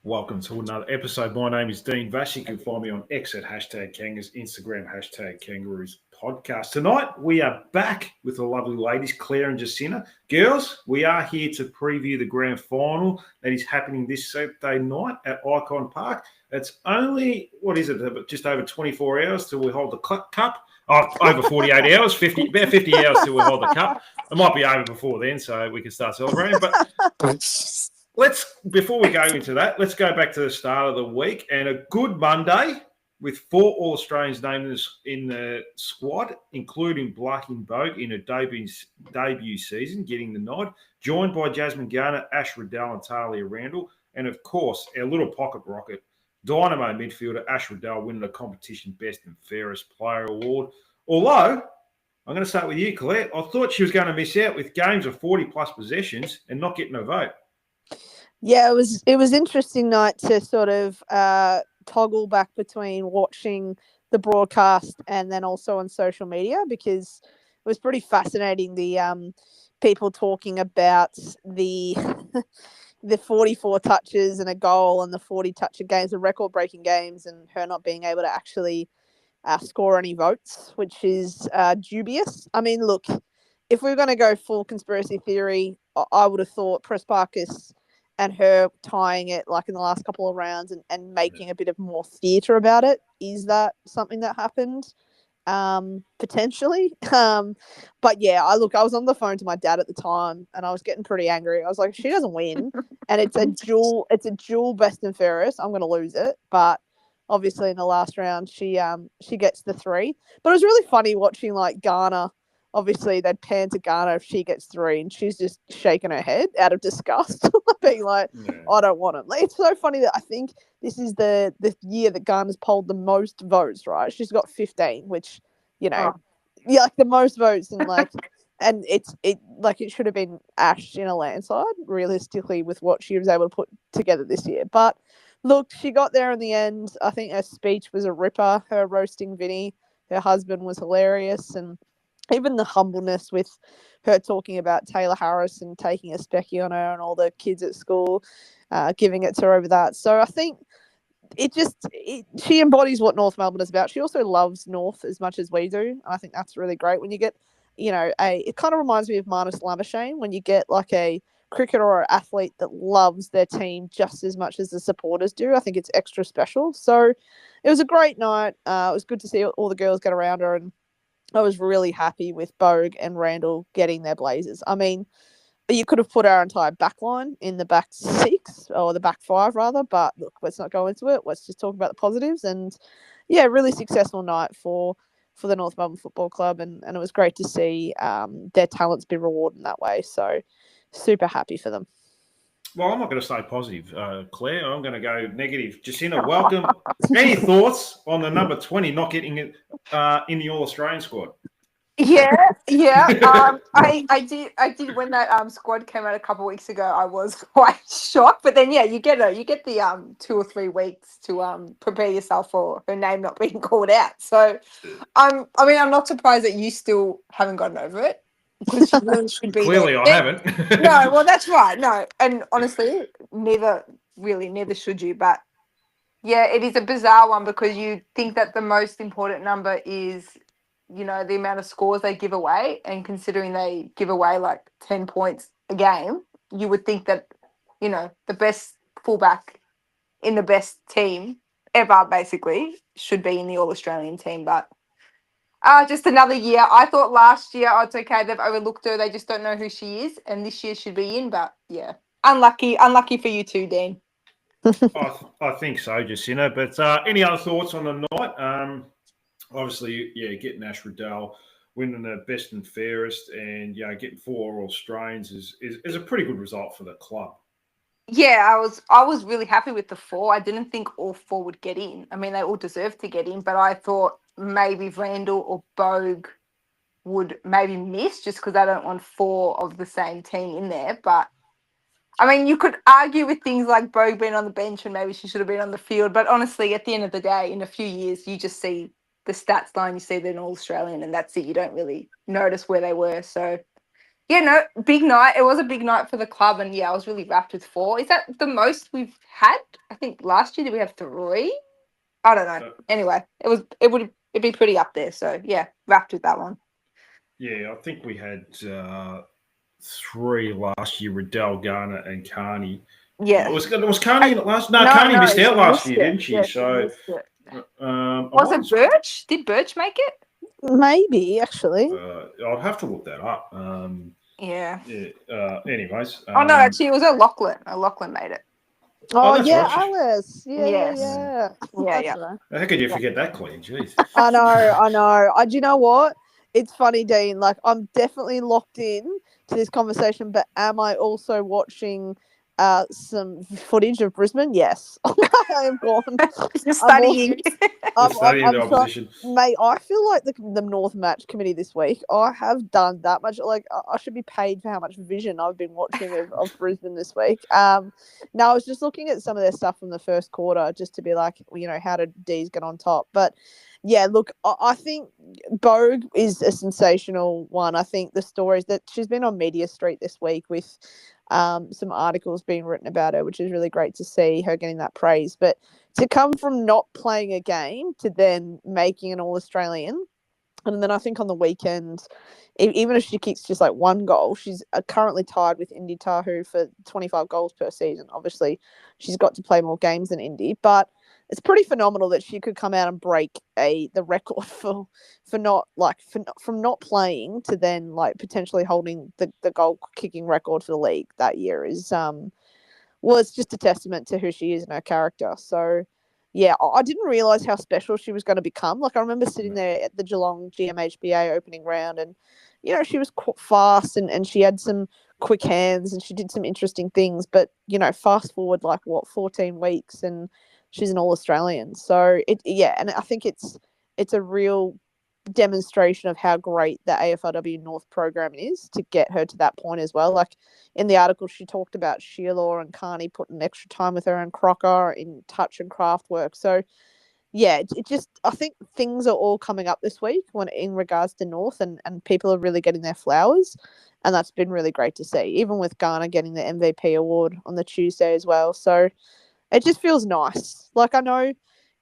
Welcome to another episode. My name is Dean Vash. You can find me on X at #Kangas, Instagram #Kangaroos podcast. Tonight we are back with the lovely ladies, Claire and Jacinta. Girls, we are here to preview the grand final that is happening this Saturday night at Icon Park. It's only, just over 24 hours till we hold the cup. Oh, over 48 hours, about 50 hours till we hold the cup. It might be over before then, so we can start celebrating. But before we go into that, let's go back to the start of the week and a good Monday with 4 All-Australians named in the squad, including Blacking Bogue in her debut season, getting the nod, joined by Jasmine Garner, Ash Riddell and Talia Randall, and of course, our little pocket rocket, Dynamo midfielder Ash Riddell winning the competition Best and Fairest Player Award. Although, I'm going to start with you, Claire. I thought she was going to miss out with games of 40-plus possessions and not getting a vote. Yeah, it was interesting night to sort of toggle back between watching the broadcast and then also on social media, because it was pretty fascinating, the people talking about the the 44 touches and a goal and the 40 touch of games, the record breaking games, and her not being able to actually score any votes, which is dubious. I mean, look, if we're going to go full conspiracy theory, I would have thought Prespakis and her tying it like in the last couple of rounds and making a bit of more theatre about it. Is that something that happened? Potentially. But yeah, I was on the phone to my dad at the time and I was getting pretty angry. I was like, she doesn't win and it's a dual best and fairest. I'm gonna lose it. But obviously in the last round she gets the 3. But it was really funny watching like Garner. Obviously, they'd pan to Garner if she gets 3, and she's just shaking her head out of disgust, being like, I don't want it. Like, it's so funny that I think this is the year that Garner's polled the most votes, right? She's got 15, which, like the most votes, and like, and it should have been Ash in a landslide, realistically, with what she was able to put together this year. But look, she got there in the end. I think her speech was a ripper. Her roasting Vinny, her husband, was hilarious, and even the humbleness with her talking about Taylor Harris and taking a specky on her and all the kids at school, giving it to her over that. So I think she embodies what North Melbourne is about. She also loves North as much as we do. And I think that's really great when you get, it kind of reminds me of Marnus Labuschagne, when you get like a cricketer or an athlete that loves their team just as much as the supporters do. I think it's extra special. So it was a great night. It was good to see all the girls get around her, and I was really happy with Bogue and Randall getting their blazers. I mean, you could have put our entire back line in the back 6 or the back 5 rather, but look, let's not go into it. Let's just talk about the positives. And yeah, really successful night for the North Melbourne Football Club, and it was great to see their talents be rewarded in that way. So super happy for them. Well, I'm not going to say positive, Claire. I'm going to go negative. Jacinta, welcome. Any thoughts on the number 20 not getting it in the All-Australian squad? Yeah. I did when that squad came out a couple of weeks ago. I was quite shocked, but then you get the 2 or 3 weeks to prepare yourself for her name not being called out. So I'm not surprised that you still haven't gotten over it, because she really should be Clearly there. I haven't. No, well, that's right. No, and honestly, neither should you. But yeah, it is a bizarre one, because you think that the most important number is, the amount of scores they give away, and considering they give away like 10 points a game, you would think that, the best fullback in the best team ever basically should be in the All-Australian team. But just another year. I thought last year, it's okay, they've overlooked her, they just don't know who she is, and this year should be in. But yeah, unlucky for you too, Dean. I think so, Jacinta. But any other thoughts on the night? Obviously, getting Ash Riddell, winning the best and fairest, and getting 4 Australians is a pretty good result for the club. Yeah, I was really happy with the 4. I didn't think all 4 would get in. I mean, they all deserve to get in, but I thought maybe Randall or Bogue would maybe miss, just because I don't want 4 of the same team in there. But I mean, you could argue with things like Bogue being on the bench and maybe she should have been on the field. But honestly, at the end of the day, in a few years, you just see the stats line, you see they're an All-Australian, and that's it. You don't really notice where they were. So Yeah, no, big night. It was a big night for the club, and yeah, I was really wrapped with 4. Is that the most we've had? I think last year did we have 3? I don't know. Anyway, it'd be pretty up there. So yeah, wrapped with that one. Yeah, I think we had 3 last year: Riddell, Garner, and Carney. Yeah. Was Carney in it last? No, No, Carney no, missed out she last missed year, it. didn't she? Yeah, she So, missed it. I Was might it Birch? Did Birch make it? Maybe actually. I'll have to look that up. Yeah. Anyways. Oh no, actually, it was O'Loughlin. O'Loughlin made it. Oh, that's yeah, right. Alice. Yeah, Yes. yeah. Yeah, That's yeah. right. How could you forget that, Queen? Jeez. I know. Do you know what? It's funny, Dean. Like, I'm definitely locked in to this conversation, but am I also watching some footage of Brisbane? Yes. I am gone. You're studying. Studying the opposition. Mate, I feel like the North Match Committee this week, I have done that much. Like, I should be paid for how much vision I've been watching of Brisbane this week. Now, I was just looking at some of their stuff from the first quarter just to be like, how did D's get on top? But yeah, look, I think Bogue is a sensational one. I think the stories that she's been on Media Street this week with some articles being written about her, which is really great to see her getting that praise. But to come from not playing a game to then making an All-Australian, and then I think on the weekend, even if she kicks just like 1 goal, she's currentently tied with Indy Tahu for 25 goals per season. Obviously, she's got to play more games than Indy, but it's pretty phenomenal that she could come out and break the record from not playing to then like potentially holding the goal kicking record for the league that year is it's just a testament to who she is and her character. So yeah, I didn't realize how special she was going to become. Like, I remember sitting there at the Geelong GMHBA opening round, and she was fast and she had some quick hands and she did some interesting things. But fast forward 14 weeks and she's an All-Australian. So and I think it's a real demonstration of how great the AFLW North program is to get her to that point as well. Like, in the article, she talked about Sheila and Carney putting extra time with her and Crocker in touch and craft work. So yeah, it just, I think things are all coming up this week in regards to North, and people are really getting their flowers, and that's been really great to see, even with Garner getting the MVP award on the Tuesday as well. So it just feels nice. Like, I know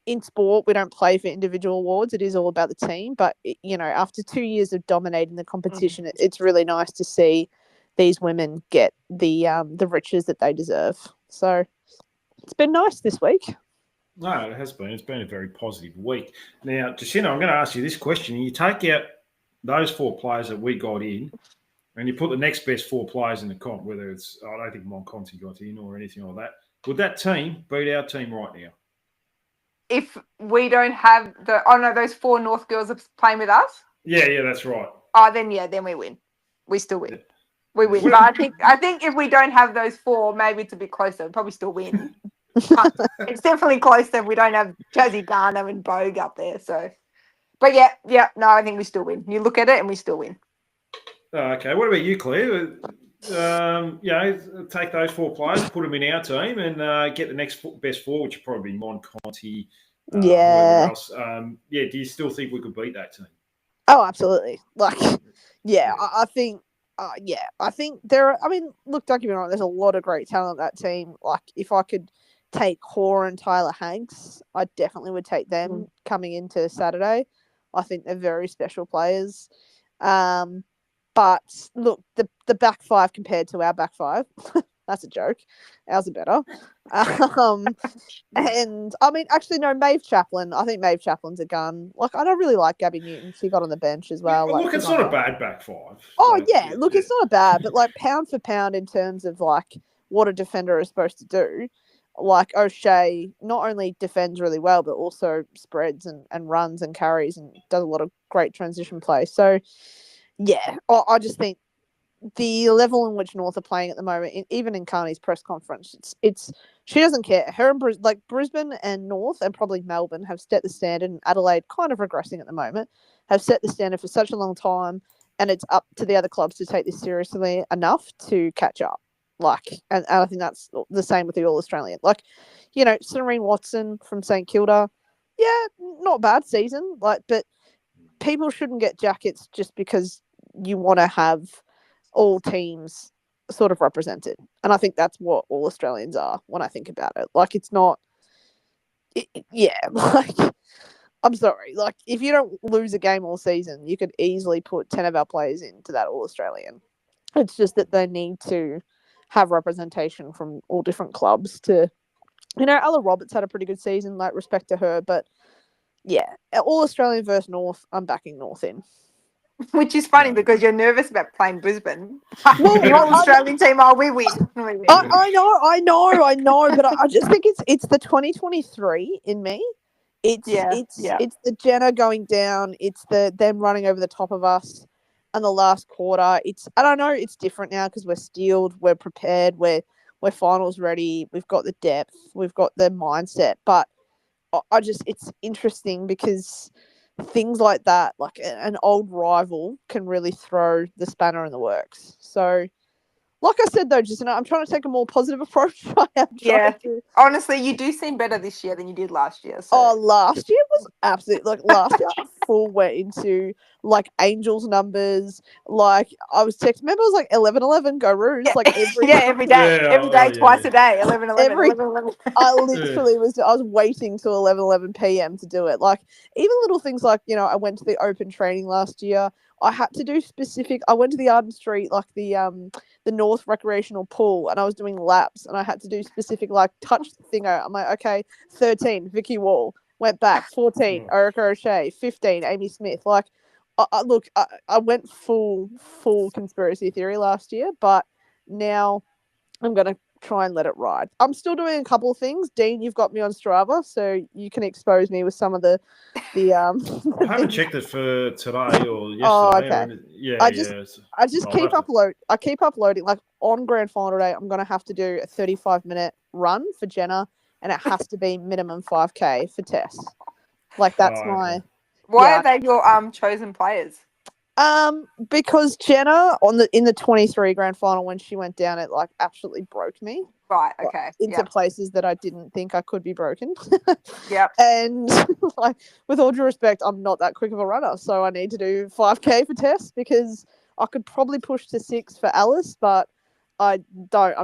in sport we don't play for individual awards, it is all about the team, but after 2 years of dominating the competition, it's really nice to see these women get the riches that they deserve. So it's been nice this week. No, it has been. It's been a very positive week. Now, Jacinta, I'm going to ask you this question. You take out those 4 players that we got in, and you put the next best 4 players in the comp, whether it's, I don't think Monconti got in or anything like that. Would that team beat our team right now? If we don't have those 4 North girls are playing with us? Yeah, that's right. Oh, then we win. We still win. We win. But I think if we don't have those 4, maybe it's a bit closer. We'll probably still win. It's definitely closer if we don't have Jazzy Garner and Bogue up there. So, but no, I think we still win. You look at it and we still win. Okay, what about you, Claire? Take those 4 players, put them in our team, and get the next best 4, which would probably be Monconti. Yeah. Else. Do you still think we could beat that team? Oh, absolutely. Like, yeah. I think. I think there are. I mean, look, don't get me wrong. There's a lot of great talent on that team. Like, if I could take Hoare and Tyler Hanks, I definitely would take them coming into Saturday. I think they're very special players. But look, the back 5 compared to our back 5, that's a joke. Ours are better. And I mean, actually, no, Maeve Chaplin. I think Maeve Chaplin's a gun. Like, I don't really like Gabby Newton. She got on the bench as well. Yeah, look, it's not a bad back 5. Oh, it's not a bad, but like pound for pound in terms of like what a defender is supposed to do. Like, O'Shea not only defends really well, but also spreads and runs and carries and does a lot of great transition play. So, yeah, I just think the level in which North are playing at the moment, even in Carney's press conference, it's she doesn't care. Her and Brisbane and North and probably Melbourne have set the standard, and Adelaide kind of regressing at the moment, have set the standard for such a long time, and it's up to the other clubs to take this seriously enough to catch up. Like, and I think that's the same with the All-Australian. Like, Serene Watson from St Kilda, yeah, not bad season. Like, but people shouldn't get jackets just because you want to have all teams sort of represented. And I think that's what all Australians are when I think about it. Like, it's not, like, I'm sorry. Like, if you don't lose a game all season, you could easily put 10 of our players into that all Australian. It's just that they need to have representation from all different clubs to, Ella Roberts had a pretty good season, like, respect to her. But yeah, all Australian versus North, I'm backing North in. Which is funny because you're nervous about playing Brisbane. Well, the all Australian team, we win. I know, but I just think it's the 2023 in me. It's the Jenna going down. It's them running over the top of us, and the last quarter. I don't know. It's different now because we're steeled. We're prepared. We're finals ready. We've got the depth. We've got the mindset. But it's interesting because things like that, like an old rival, can really throw the spanner in the works. So, like I said, though, just I'm trying to take a more positive approach. Honestly, you do seem better this year than you did last year. So. Oh, last year was absolutely last year I full went into like Angels numbers. Like I was texting. Remember, it was like 11-11 go Roos. Yeah. Like every every day, twice a day. 11-11. I literally was waiting till 11 p.m. to do it. Like even little things like I went to the open training last year. I had to do specific. I went to the Arden Street, like the North recreational pool, and I was doing laps, and I had to do specific like touch thing. I'm like, okay, 13, Vicky Wall went back, 14, Erica O'Shea, 15, Amy Smith. Like, I went full conspiracy theory last year, but now I'm gonna try and let it ride. I'm still doing a couple of things. Dean, you've got me on Strava, so you can expose me with some of the I haven't checked it for today or yesterday. Oh, okay. I just keep uploading. Like on grand final day, I'm gonna have to do a 35-minute run for Jenna, and it has to be minimum 5K for Tess. Like that's my. Why are they your chosen players? Because Jenna in the 23 grand final when she went down, it like absolutely broke me. Right. Okay. Into places that I didn't think I could be broken. Yep. And like, with all due respect, I'm not that quick of a runner, so I need to do 5K for Tess because I could probably push to 6 for Alice, but I'm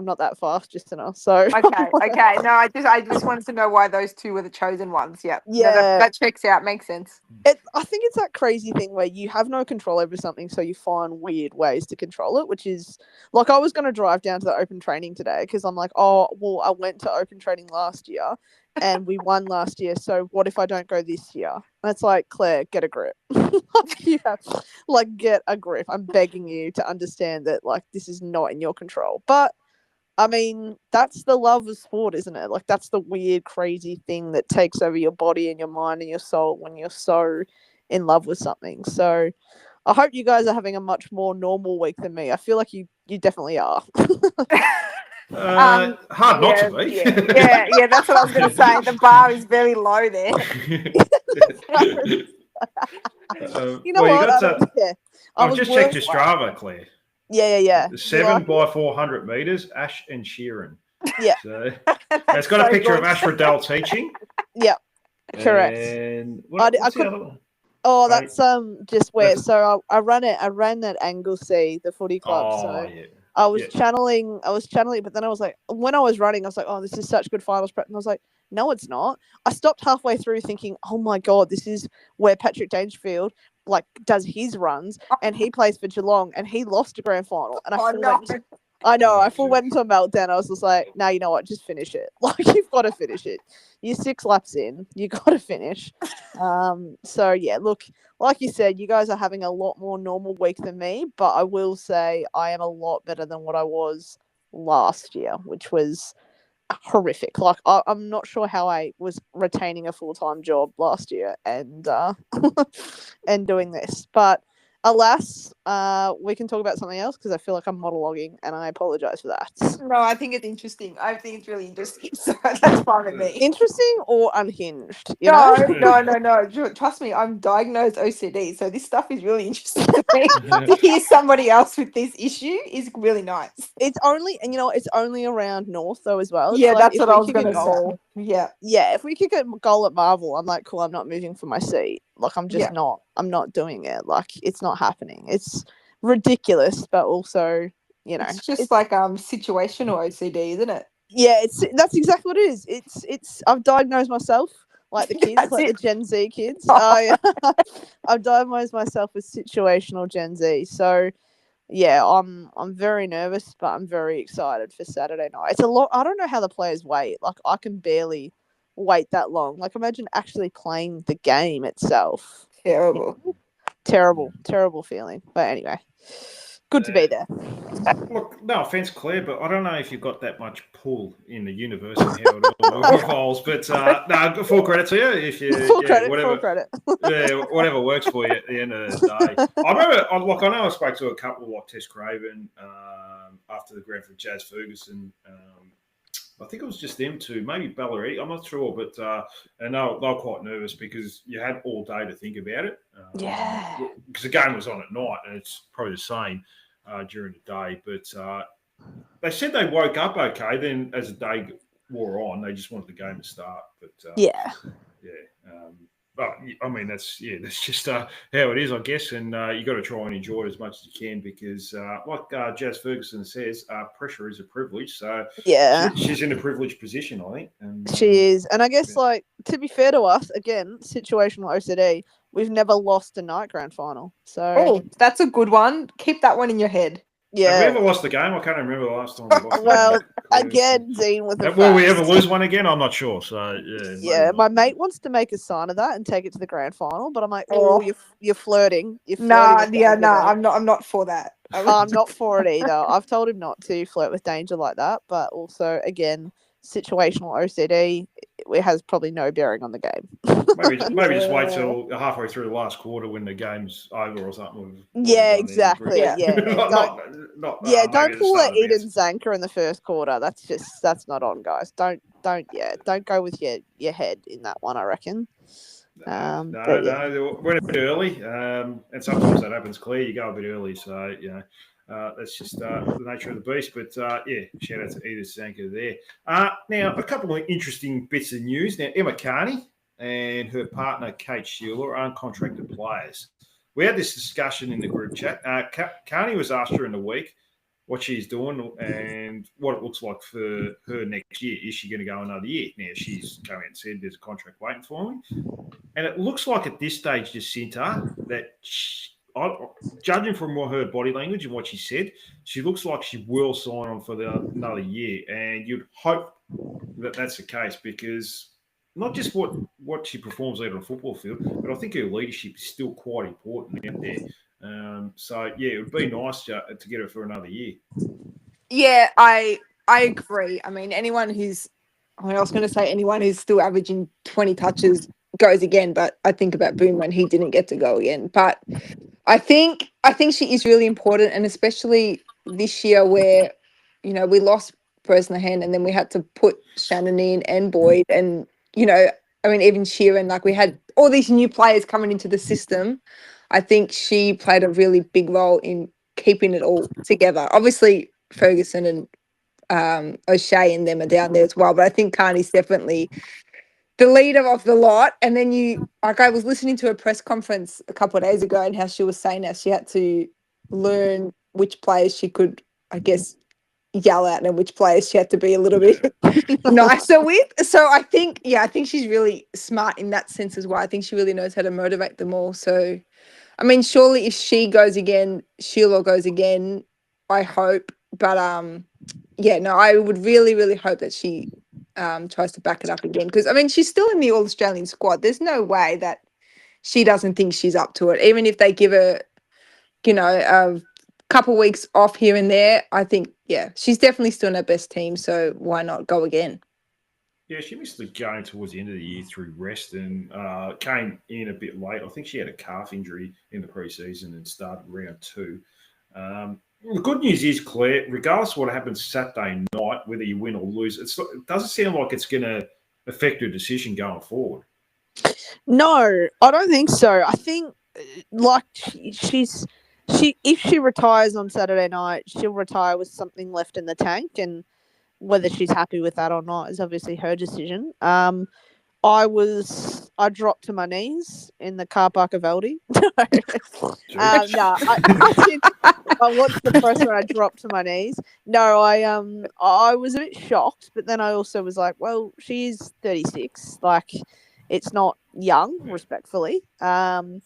not that fast, just enough. So okay. No, I just wanted to know why those two were the chosen ones. Yep. Yeah. No, that checks out. Makes sense. I think it's that crazy thing where you have no control over something, so you find weird ways to control it, which is like I was going to drive down to the open training today because I'm like, oh, well, I went to open training last year and we won last year. So what if I don't go this year? And it's like, Claire, get a grip. Get a grip. I'm begging you to understand that like this is not in your control. But I mean, that's the love of sport, isn't it? Like that's the weird, crazy thing that takes over your body and your mind and your soul when you're so in love with something. So I hope you guys are having a much more normal week than me. I feel like you definitely are. Hard not to be. Yeah, that's what I was going to say. The bar is very low there. I've just checked your Strava, Claire. Yeah. 7 by 400 meters, Ash and Sheeran. Yeah. So it's got a picture of Ash Riddell teaching. Yeah, correct. And what's the other one? Oh, that's just where. So I ran at Anglesea, the footy club. I was channeling, but then I was like, when I was running, I was like, oh, this is such good finals prep. And I was like, no, it's not. I stopped halfway through thinking, oh my God, this is where Patrick Dangerfield like does his runs and he plays for Geelong and he lost a grand final. And I full went into a meltdown. I was just like, no, you know what? Just finish it. Like, you've got to finish it. You're 6 laps in. You got to finish. So, yeah, look, like you said, you guys are having a lot more normal week than me, but I will say I am a lot better than what I was last year, which was horrific. Like, I'm not sure how I was retaining a full-time job last year and and doing this. But alas, we can talk about something else because I feel like I'm monologuing and I apologize for that. No, I think it's interesting. I think it's really interesting. So that's fine with me. Interesting or unhinged? No. Trust me, I'm diagnosed OCD. So this stuff is really interesting to me. To hear somebody else with this issue is really nice. It's only around North though as well. It's yeah, like, that's what I was going to say. Yeah. Yeah, if we kick a goal at Marvel, I'm like, cool, I'm not moving from my seat. Like, I'm just not doing it. Like, it's not happening. ridiculous, but also, It's just like situational OCD, isn't it? Yeah, that's exactly what it is. It's I've diagnosed myself like the kids, That's like it. the Gen Z kids. I've diagnosed myself with situational Gen Z. So yeah, I'm very nervous, but I'm very excited for Saturday night. It's a lot. I don't know how the players wait. Like I can barely wait that long. Like imagine actually playing the game itself. Terrible. Terrible feeling. But anyway, good to be there. Look, no offense, Claire, but I don't know if you've got that much pull in the universe and how it all evolves. But no, full credit to you. If you, Full whatever, credit. whatever works for you at the end of the day. I remember, I know I spoke to a couple like Tess Craven after the grand for Jazz Ferguson. I think it was just them two, maybe Ballerini. I'm not sure, but and they were quite nervous because you had all day to think about it. Yeah. Because the game was on at night, and it's probably the same during the day. But they said they woke up okay. Then, as the day wore on, they just wanted the game to start. But yeah. But I mean, that's just how it is, I guess. And you got to try and enjoy it as much as you can because, like Jazz Ferguson says, pressure is a privilege. So yeah, she's in a privileged position, I think. And, she is, and I guess like to be fair to us, again, situational OCD. We've never lost a night grand final. So that's a good one. Keep that one in your head. Yeah. Have we ever lost a game? I can't remember the last time we lost. Well, again, Dean with the will we ever lose one again? I'm not sure. So yeah, my mate wants to make a sign of that and take it to the grand final, but I'm like, oh, you're flirting. You're flirting. I'm not for that. I'm not for it either. I've told him not to flirt with danger like that, but also again, situational OCD. It has probably no bearing on the game. maybe just wait till halfway through the last quarter when the game's over or something. Yeah, exactly. Yeah, don't pull an Eden Zanker in the first quarter. That's not on, guys. Don't go with your head in that one, I reckon. No, we're a bit early, and sometimes that happens. Claire, you go a bit early, so that's just the nature of the beast. But shout out to Edith Zanker there. Now, a couple of interesting bits of news. Now, Emma Carney and her partner Kate Sheila are uncontracted players. We had this discussion in the group chat. Carney was asked during the week what she's doing and what it looks like for her next year. Is she going to go another year? Now, she's come out and said there's a contract waiting for me. And it looks like at this stage, Jacinta, that judging from her body language and what she said, she looks like she will sign on for another year. And you'd hope that that's the case because not just what she performs out on a football field, but I think her leadership is still quite important out there. It would be nice to get her for another year. Yeah, I agree. I mean, anyone who's still averaging 20 touches goes again, but I think about Boom when he didn't get to go again. But I think she is really important, and especially this year where, we lost Bresnahan and then we had to put Shannon in and Boyd and, even Sheeran, like we had all these new players coming into the system. I think she played a really big role in keeping it all together. Obviously, Ferguson and O'Shea and them are down there as well, but I think Carney's definitely the leader of the lot. And then I was listening to a press conference a couple of days ago and how she was saying that she had to learn which players she could, I guess, yell at and which players she had to be a little bit nicer with. So I think she's really smart in that sense as well. I think she really knows how to motivate them all. So, I mean, surely if she goes again, Sheila goes again, I hope. But, I would really, really hope that she tries to back it up again. Because, I mean, she's still in the All-Australian squad. There's no way that she doesn't think she's up to it. Even if they give her, a couple of weeks off here and there, I think, she's definitely still in her best team. So why not go again? Yeah, she missed the game towards the end of the year through rest and came in a bit late. I think she had a calf injury in the preseason and started round 2. The good news is, Claire, regardless of what happens Saturday night, whether you win or lose, it doesn't sound like it's going to affect her decision going forward. No, I don't think so. I think like if she retires on Saturday night, she'll retire with something left in the tank, and whether she's happy with that or not is obviously her decision. I dropped to my knees in the car park of Aldi. No, I did. I watched the press when I dropped to my knees. No, I was a bit shocked, but then I also was like, well, she's 36. Like, it's not young, respectfully. And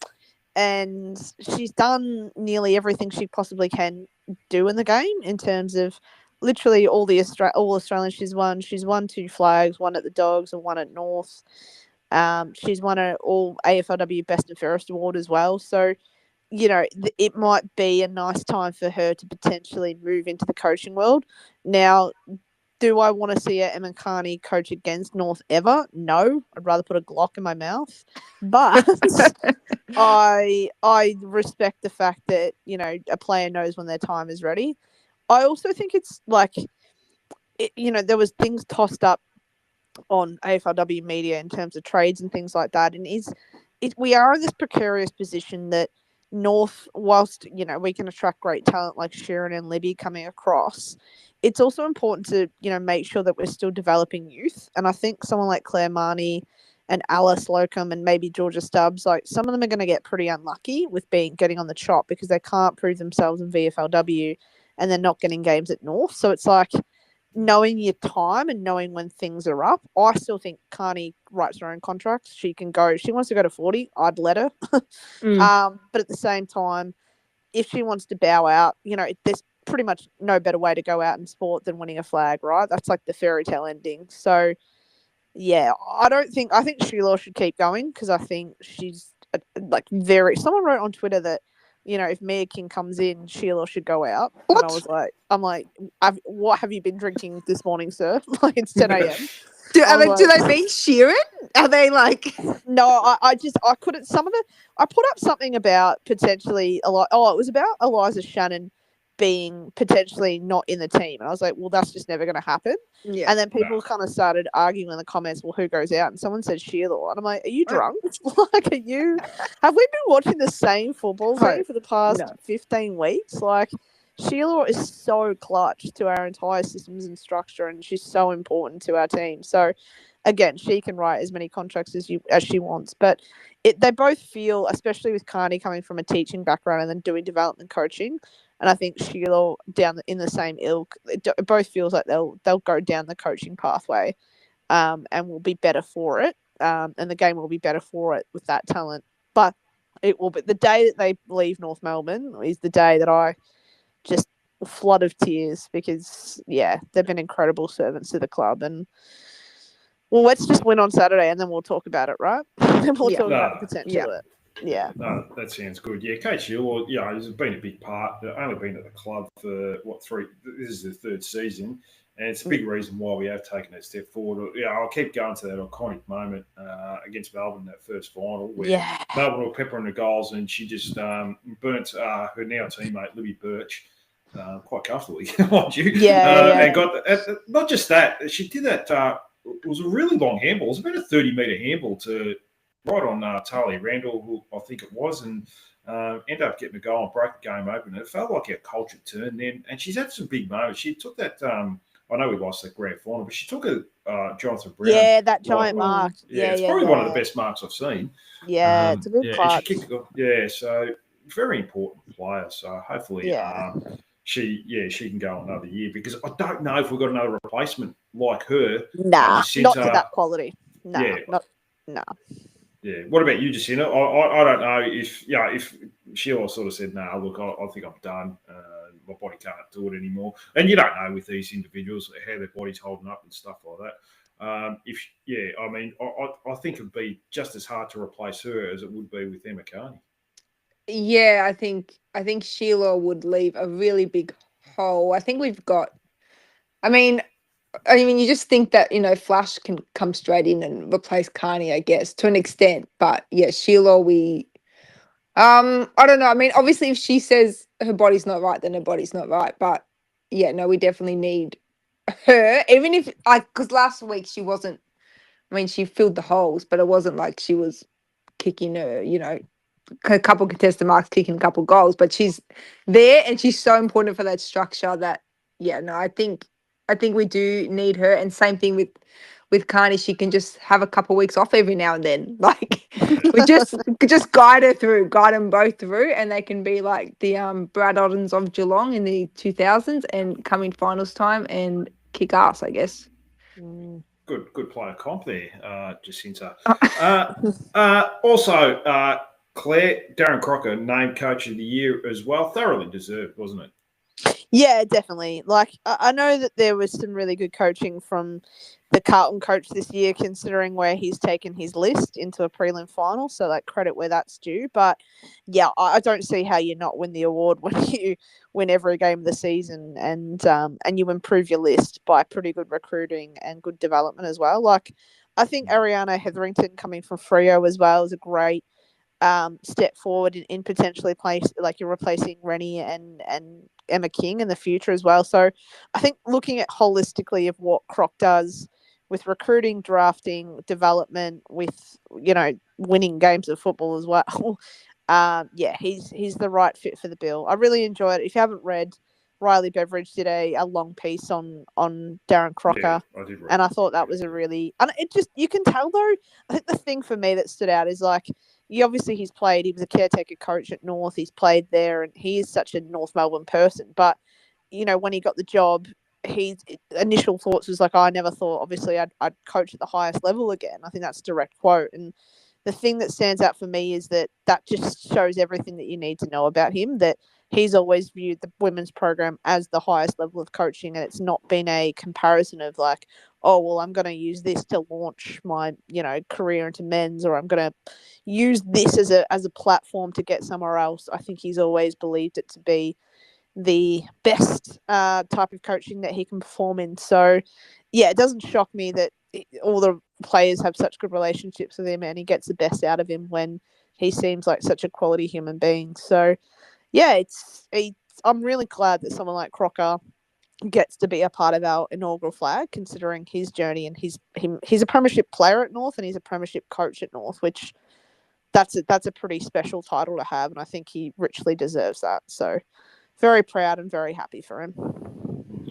she's done nearly everything she possibly can do in the game in terms of literally all Australians she's won. She's won 2 flags, one at the Dogs and one at North. She's won all AFLW Best and Fairest award as well. So, you know, it might be a nice time for her to potentially move into the coaching world. Now, do I want to see Emma Kearney coach against North ever? No. I'd rather put a Glock in my mouth. But I respect the fact that, you know, a player knows when their time is ready. I also think it's like, you know, there was things tossed up on AFLW media in terms of trades and things like that. And we are in this precarious position that North, whilst, you know, we can attract great talent like Sharon and Libby coming across, it's also important to, you know, make sure that we're still developing youth. And I think someone like Claire Marnie and Alice Locum and maybe Georgia Stubbs, like some of them are going to get pretty unlucky with getting on the chop because they can't prove themselves in VFLW and they're not getting games at North. So it's like knowing your time and knowing when things are up. I still think Kearney writes her own contracts. She can go. She wants to go to 40. I'd let her. But at the same time, if she wants to bow out, you know, there's pretty much no better way to go out in sport than winning a flag, right? That's like the fairy tale ending. So, yeah, I think Sheila should keep going because I think she's someone wrote on Twitter that, you know, if Mia King comes in, Sheila should go out. What? And I'm like, what have you been drinking this morning, sir? Like, it's 10 a.m. Do they mean Sheeran? Are they like? No, I couldn't. I put up something about potentially it was about Eliza Shannon being potentially not in the team. And I was like, well, that's just never going to happen. Yeah. And then people kind of started arguing in the comments, well, who goes out? And someone said Sheila. And I'm like, are you drunk? Like, have we been watching the same football game for the past 15 weeks? Like, Sheila is so clutch to our entire systems and structure, and she's so important to our team. So, again, she can write as many contracts as she wants. But they both feel, especially with Kearney coming from a teaching background and then doing development coaching, and I think Sheila down in the same ilk, it both feels like they'll go down the coaching pathway, and will be better for it. And the game will be better for it with that talent. But it will be the day that they leave North Melbourne is the day that I just flood of tears because they've been incredible servants to the club. And well, let's just win on Saturday and then we'll talk about it, right? And we'll talk about the potential of it. Yeah. No, that sounds good. Yeah, Kate Sheila, has been a big part. Only been at the club for this is the 3rd season, and it's a big reason why we have taken that step forward. I'll keep going to that iconic moment against Melbourne, that first final, where Melbourne were peppering the goals, and she just burnt her now teammate Libby Birch quite comfortably, mind you. And got not just that, she did that. It was a really long handball. It was about a 30-metre handball to right on Talia Randall, who I think it was, and ended up getting a goal and broke the game open. It felt like a culture turn then, and she's had some big moments. She took that. I know we lost that grand final, but she took a Jonathan Brown. Yeah, that giant mark. It's probably one of the best marks I've seen. Yeah, it's a good clutch. She kicked it. Yeah, so very important player. So hopefully, she can go another year because I don't know if we've got another replacement like her. Nah, not to that quality. No. Yeah. What about you, Jacinta? I don't know if Sheila sort of said, "No, look, I think I'm done. My body can't do it anymore." And you don't know with these individuals how their body's holding up and stuff like that. I think it'd be just as hard to replace her as it would be with Emma Kearney. Yeah, I think Sheila would leave a really big hole. I think we've got. I mean, you just think that, Flash can come straight in and replace Kearney, I guess, to an extent. But yeah, Sheila, I don't know. I mean, obviously, if she says her body's not right, then her body's not right. But yeah, no, we definitely need her. Even if, because last week she wasn't. I mean, she filled the holes, but it wasn't like she was kicking her, a couple contested marks, kicking a couple goals. But she's there, and she's so important for that structure that, I think we do need her. And same thing with with Carney, she can just have a couple of weeks off every now and then. Like we just guide them both through, and they can be like the Brad Ottens of Geelong in the 2000s and come in finals time and kick ass, I guess. Good player comp there, Jacinta. Also, Claire, Darren Crocker named Coach of the Year as well. Thoroughly deserved, wasn't it? Yeah, definitely. Like, I know that there was some really good coaching from the Carlton coach this year, considering where he's taken his list into a prelim final. So, like, credit where that's due. But yeah, I don't see how you not win the award when you win every game of the season and you improve your list by pretty good recruiting and good development as well. Like, I think Ariana Hetherington coming from Freo as well is a great step forward in potentially you're replacing Rennie and Emma King in the future as well. So I think looking at holistically of what Croc does with recruiting, drafting, development, with winning games of football as well. He's the right fit for the bill. I really enjoyed it. If you haven't read, Riley Beveridge did a long piece on Darren Crocker. Yeah, I did read. And I thought that was you can tell though, I think the thing for me that stood out is like, he was a caretaker coach at North, he's played there, and he is such a North Melbourne person. But, when he got the job, his initial thoughts was like, I never thought, obviously, I'd coach at the highest level again. I think that's a direct quote. And the thing that stands out for me is that just shows everything that you need to know about him, that he's always viewed the women's program as the highest level of coaching, and it's not been a comparison of like, oh, well, I'm going to use this to launch my, career into men's, or I'm going to use this as a platform to get somewhere else. I think he's always believed it to be the best type of coaching that he can perform in. So, yeah, it doesn't shock me that all the players have such good relationships with him, and he gets the best out of him when he seems like such a quality human being. So, yeah, I'm really glad that someone like Crocker gets to be a part of our inaugural flag, considering his journey, and he's a premiership player at North, and he's a premiership coach at North, which that's a pretty special title to have, and I think he richly deserves that. So very proud and very happy for him.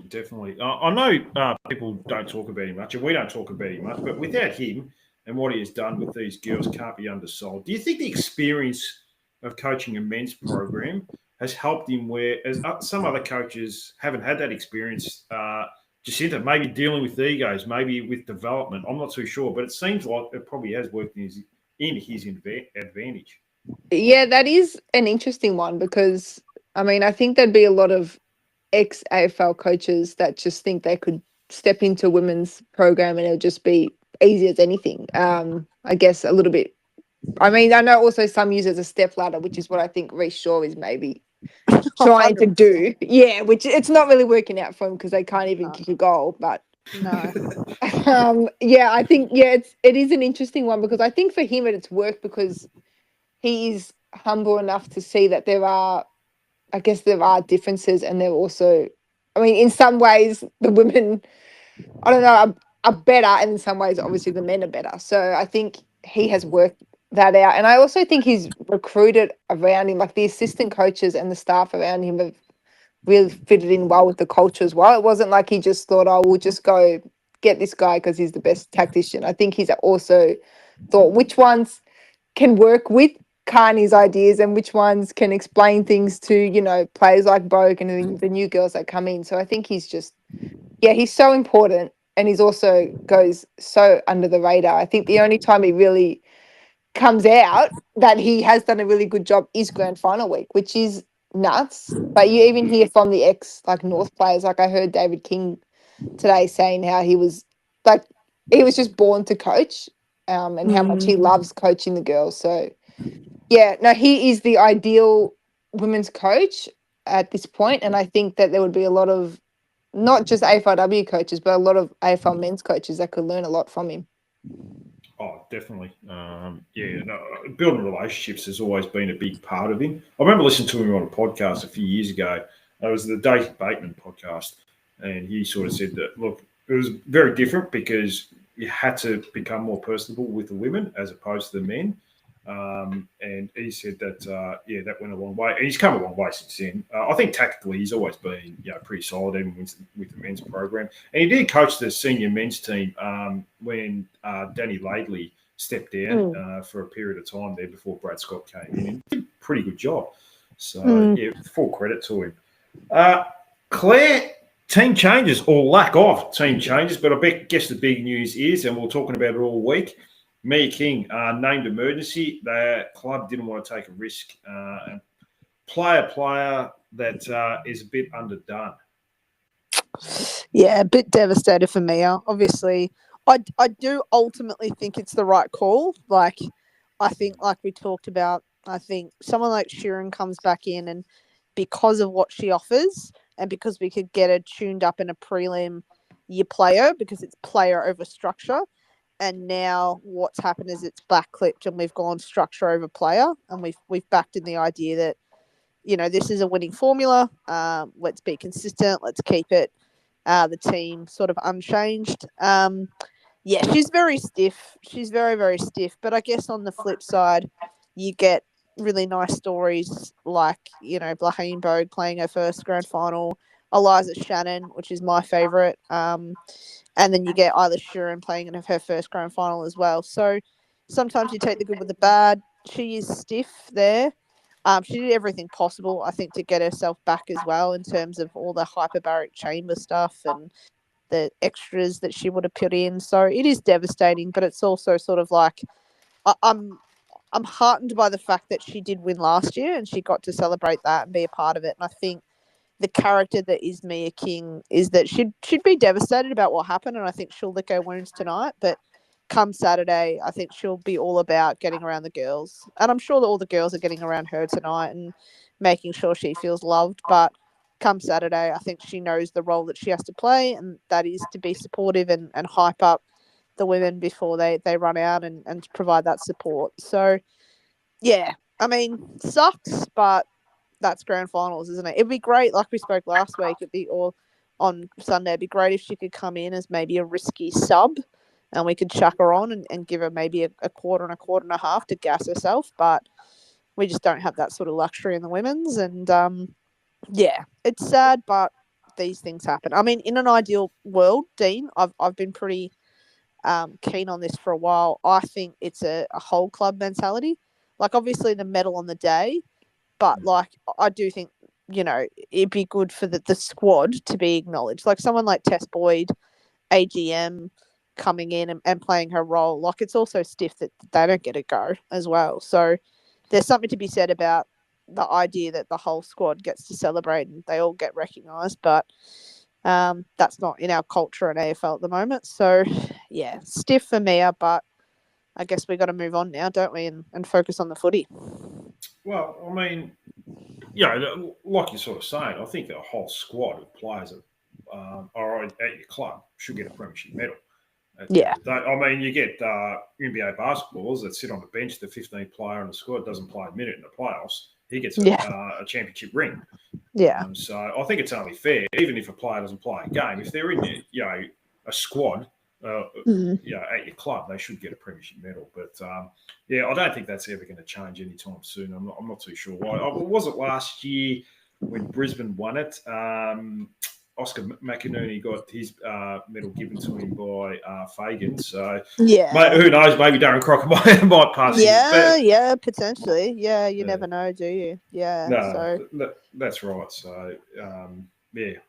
Definitely. I know people don't talk about him much, and we don't talk about him much, but without him and what he has done with these girls can't be undersold. Do you think the experience of coaching a men's program has helped him, whereas some other coaches haven't had that experience? Jacinta, maybe dealing with egos, maybe with development. I'm not too sure, but it seems like it probably has worked in his advantage. Yeah, that is an interesting one because, I think there'd be a lot of ex-AFL coaches that just think they could step into a women's program and it'll just be easy as anything. I guess a little bit. I know also some use it as a step ladder, which is what I think Reece Shaw is maybe trying to do. Yeah, which it's not really working out for him because they can't even kick a goal. But no, I think it is an interesting one because I think for him it's worked because he is humble enough to see that there are differences, and they're also, in some ways the women, I don't know, are better, and in some ways obviously the men are better. So I think he has worked that out, and I also think he's recruited around him, like the assistant coaches and the staff around him have really fitted in well with the culture as well. It wasn't like he just thought, oh, we'll just go get this guy because he's the best tactician. I think he's also thought which ones can work with Carney's ideas and which ones can explain things to, players like Bogue and the new girls that come in. So I think he's so important, and he's also goes so under the radar. I think the only time he really comes out that he has done a really good job is grand final week, which is nuts. But you even hear from the North players, like I heard David King today saying how he was just born to coach, and how much he loves coaching the girls. So yeah, no, he is the ideal women's coach at this point, and I think that there would be a lot of not just AFLW coaches, but a lot of AFL men's coaches that could learn a lot from him. Oh, definitely. Building relationships has always been a big part of him. I remember listening to him on a podcast a few years ago. It was the Dave Bateman podcast, and he sort of said that, look, it was very different because you had to become more personable with the women as opposed to the men. And he said that that went a long way, and he's come a long way since then. I think tactically he's always been pretty solid even with the men's program, and he did coach the senior men's team when Danny Laidley stepped down for a period of time there before Brad Scott came in. And did a pretty good job. So full credit to him. Claire, team changes or lack of team changes, but I guess the big news is, and we're talking about it all week, Mia King named emergency. The club didn't want to take a risk and play a player that is a bit underdone. Yeah, a bit devastated for Mia. Obviously, I do ultimately think it's the right call. Like, I think, like we talked about, I think someone like Sheeran comes back in, and because of what she offers, and because we could get her tuned up in a prelim, you play her because it's player over structure. And now what's happened is it's back clipped, and we've gone structure over player, and we've backed in the idea that, you know, this is a winning formula. Let's be consistent. Let's keep it the team sort of unchanged. She's very stiff. She's very, very stiff. But I guess on the flip side, you get really nice stories like, you know, Blaine Bogue playing her first grand final, Eliza Shannon, which is my favourite. And then you get Isla Sheeran playing in her first grand final as well. So sometimes you take the good with the bad. She is stiff there. She did everything possible, I think, to get herself back as well in terms of all the hyperbaric chamber stuff and the extras that she would have put in. So it is devastating, but it's also sort of like I'm heartened by the fact that she did win last year and she got to celebrate that and be a part of it. And I think the character that is Mia King is that she'd be devastated about what happened, and I think she'll lick her wounds tonight. But come Saturday, I think she'll be all about getting around the girls. And I'm sure that all the girls are getting around her tonight and making sure she feels loved. But come Saturday, I think she knows the role that she has to play, and that is to be supportive and hype up the women before they run out and provide that support. So, yeah, I mean, sucks, but that's grand finals, isn't it? It'd be great, like we spoke last week, or on Sunday, it'd be great if she could come in as maybe a risky sub and we could chuck her on and give her maybe a quarter and a half to gas herself. But we just don't have that sort of luxury in the women's. And, it's sad, but these things happen. I mean, in an ideal world, Dean, I've been pretty keen on this for a while. I think it's a whole club mentality. Like, obviously, the medal on the day, but, like, I do think, you know, it'd be good for the squad to be acknowledged. Like, someone like Tess Boyd, AGM, coming in and playing her role. Like, it's also stiff that they don't get a go as well. So there's something to be said about the idea that the whole squad gets to celebrate and they all get recognised. But that's not in our culture at AFL at the moment. So, yeah, stiff for Mia, but I guess we've got to move on now, don't we, and focus on the footy. Well, I mean, like you're sort of saying, I think the whole squad of players that are at your club should get a premiership medal. Yeah. I mean, you get NBA basketballers that sit on the bench, the 15th player in the squad doesn't play a minute in the playoffs. He gets a championship ring. Yeah. So I think it's only fair, even if a player doesn't play a game, if they're in a squad, at your club, they should get a premiership medal. But I don't think that's ever going to change anytime soon. I'm not too sure why. Was it last year when Brisbane won it? Oscar McInerney got his medal given to him by Fagan. So, who knows? Maybe Darren Crocker might pass him. Yeah, potentially. Yeah, you never know, do you? Yeah. No, that's right. So,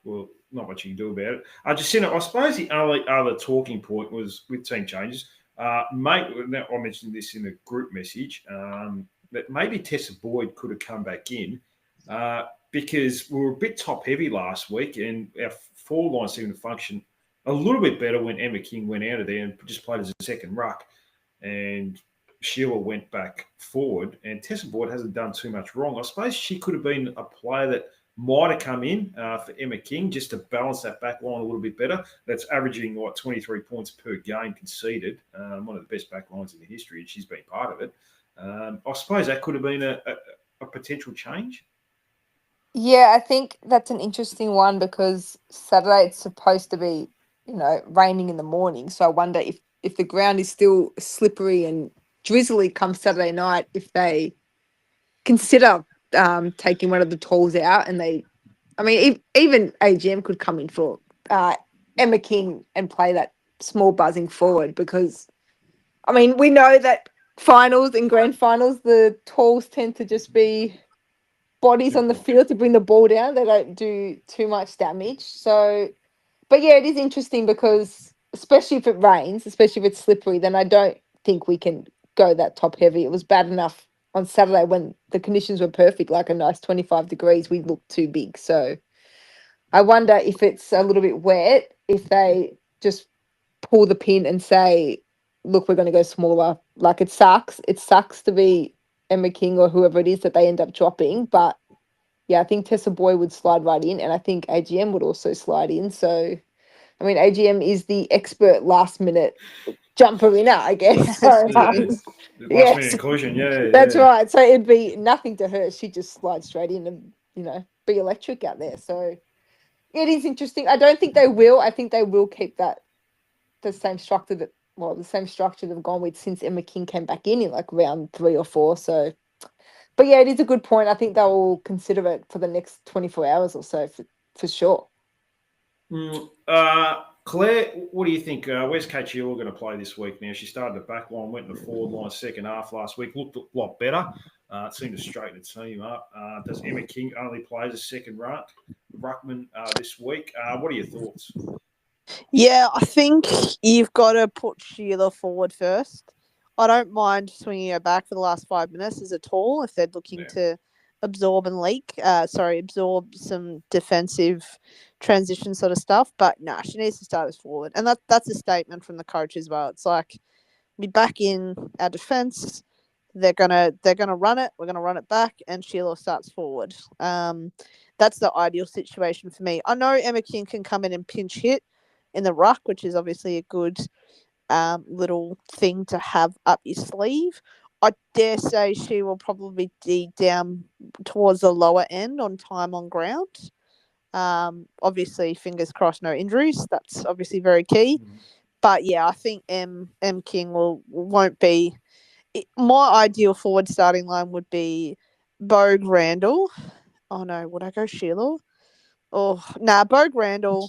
well, not much you can do about it. I suppose the only other talking point was with team changes. Mate, I mentioned this in the group message, that maybe Tessa Boyd could have come back in. Because we were a bit top heavy last week, and our forward line seemed to function a little bit better when Emma King went out of there and just played as a second ruck, and Sheila went back forward. And Tessa Boyd hasn't done too much wrong. I suppose she could have been a player that might have come in for Emma King just to balance that back line a little bit better. That's averaging 23 points per game conceded, one of the best back lines in the history, and she's been part of it. I suppose that could have been a potential change. Yeah, I think that's an interesting one because Saturday it's supposed to be, raining in the morning. So I wonder if the ground is still slippery and drizzly come Saturday night if they consider taking one of the talls out, and even AGM could come in for Emma King and play that small buzzing forward, because we know that finals and grand finals, the talls tend to just be bodies on the field to bring the ball down. They don't do too much damage. So, but yeah, it is interesting because especially if it rains, especially if it's slippery, then I don't think we can go that top heavy. It was bad enough on Saturday when the conditions were perfect, like a nice 25 degrees, we looked too big. So I wonder if it's a little bit wet, if they just pull the pin and say, look, we're going to go smaller. Like, it sucks. It sucks to be Emma King or whoever it is that they end up dropping. But yeah, I think Tessa Boy would slide right in, and I think AGM would also slide in. So, AGM is the expert last minute jumper inner, I guess. So, Last minute inclusion, that's right. So it'd be nothing to her. She'd just slide straight in and, be electric out there. So it is interesting. I don't think they will. I think they will keep the same structure they've gone with since Emma King came back in like round 3 or 4. So, but yeah, it is a good point. I think they'll consider it for the next 24 hours or so for sure. Claire, what do you think? Where's Kate Sheila going to play this week now? She started the back line, went in the forward line second half last week, looked a lot better. It seemed to straighten the team up. Does Emma King only play as a second ruckman this week? What are your thoughts? Yeah, I think you've got to put Sheila forward first. I don't mind swinging her back for the last 5 minutes as a tall if they're looking to absorb some defensive transition sort of stuff. But no, she needs to start as forward. And that's a statement from the coach as well. It's like, we back in our defense. They're gonna run it. We're gonna run it back, and Sheila starts forward. That's the ideal situation for me. I know Emma King can come in and pinch hit in the ruck, which is obviously a good little thing to have up your sleeve. I dare say she will probably be down towards the lower end on time on ground. Obviously, fingers crossed, no injuries. That's obviously very key. Mm-hmm. But yeah, I think M King won't be. My ideal forward starting line would be Bogue Randall. Oh no, would I go Sheila? Oh, nah, Bogue Randall,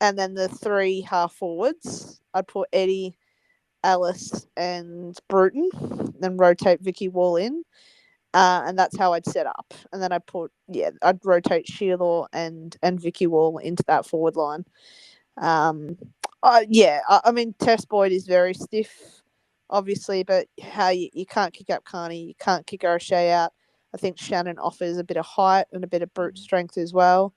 and then the 3 half forwards. I'd put Eddie, Alice, and Bruton, then rotate Vicky Wall in. And that's how I'd set up. And then I'd rotate Sheila and Vicky Wall into that forward line. Tess Boyd is very stiff, obviously, but you can't kick up Carney, you can't kick O'Shea out. I think Shannon offers a bit of height and a bit of brute strength as well.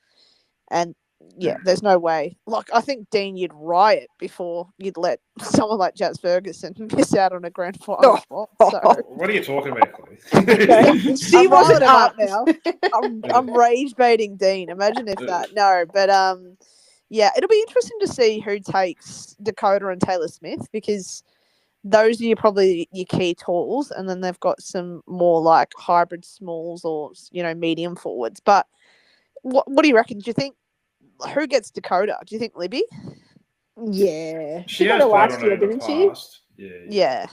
And yeah, there's no way. Like, I think, Dean, you'd riot before you'd let someone like Jazz Ferguson miss out on a grand final spot. So. What are you talking about, Clay? She wasn't up now. I'm rage baiting Dean. Imagine if that. No, but yeah, it'll be interesting to see who takes Dakota and Taylor Smith, because those are probably your key tools, and then they've got some more like hybrid smalls or medium forwards. But what do you reckon? Do you think who gets Dakota? Do you think Libby? Yeah, she has played on it in the past. Yeah.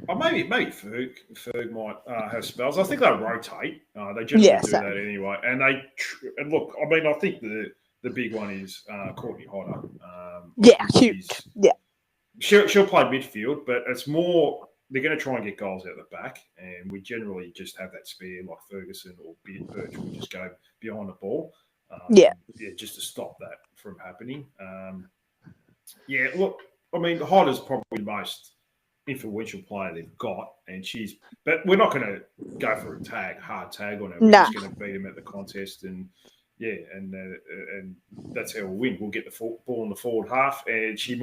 Or maybe Ferg might have spells. I think they rotate. They generally do that anyway. And and look, I think the big one is Courtney Hodder. Huge. Yeah. She'll play midfield, but it's more they're going to try and get goals out the back, and we generally just have that spare like Ferguson or Birch will just go behind the ball. Just to stop that from happening. Look, Hodder's probably the most influential player they've got, but we're not going to go for a hard tag on her. We're just going to beat him at the contest, and that's how we'll win. We'll get the ball in the forward half, and she'll